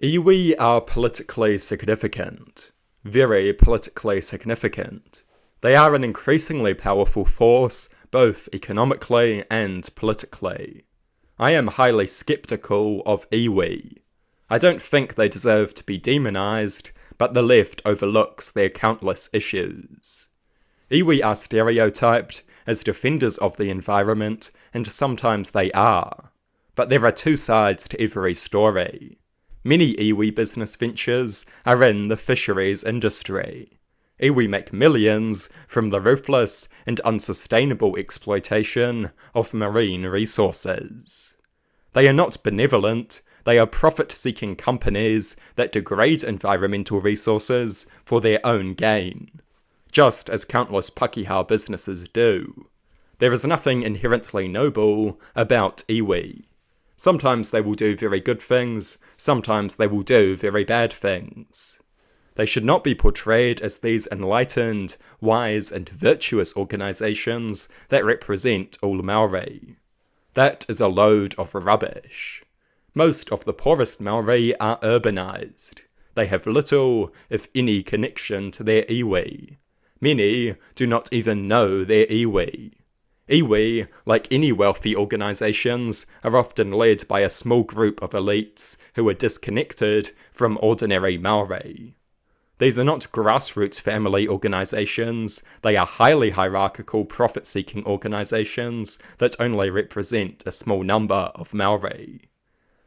Iwi are politically significant. Very politically significant. They are an increasingly powerful force, both economically and politically. I am highly skeptical of iwi. I don't think they deserve to be demonized, but the left overlooks their countless issues. Iwi are stereotyped as defenders of the environment, and sometimes they are. But there are two sides to every story. Many iwi business ventures are in the fisheries industry. Iwi make millions from the ruthless and unsustainable exploitation of marine resources. They are not benevolent, they are profit-seeking companies that degrade environmental resources for their own gain, just as countless Pakeha businesses do. There is nothing inherently noble about iwi. Sometimes they will do very good things, sometimes they will do very bad things. They should not be portrayed as these enlightened, wise and virtuous organisations that represent all Maori. That is a load of rubbish. Most of the poorest Maori are urbanised. They have little, if any, connection to their iwi. Many do not even know their iwi. Iwi, like any wealthy organisations, are often led by a small group of elites who are disconnected from ordinary Maori. These are not grassroots family organisations, they are highly hierarchical profit-seeking organisations that only represent a small number of Maori.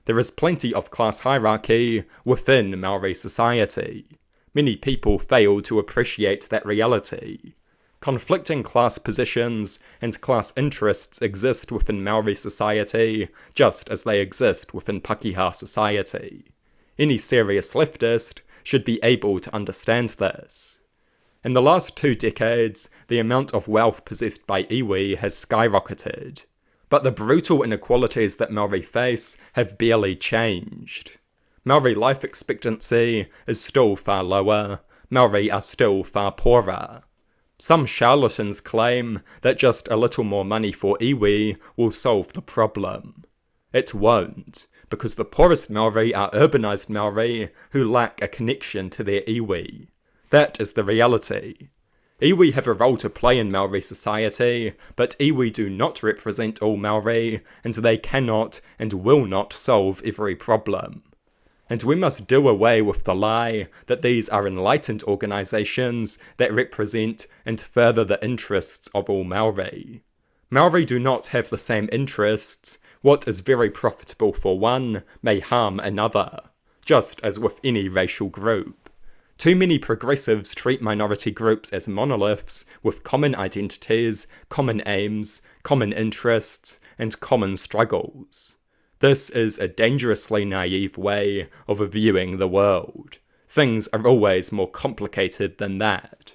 There is plenty of class hierarchy within Maori society. Many people fail to appreciate that reality. Conflicting class positions and class interests exist within Maori society, just as they exist within Pakeha society. Any serious leftist should be able to understand this. In the last 2 decades, the amount of wealth possessed by iwi has skyrocketed, but the brutal inequalities that Maori face have barely changed. Maori life expectancy is still far lower, Maori are still far poorer. Some charlatans claim that just a little more money for iwi will solve the problem. It won't, because the poorest Maori are urbanised Maori who lack a connection to their iwi. That is the reality. Iwi have a role to play in Maori society, but iwi do not represent all Maori, and they cannot and will not solve every problem. And we must do away with the lie that these are enlightened organisations that represent and further the interests of all Maori. Maori do not have the same interests. What is very profitable for one may harm another, just as with any racial group. Too many progressives treat minority groups as monoliths with common identities, common aims, common interests, and common struggles. This is a dangerously naive way of viewing the world. Things are always more complicated than that.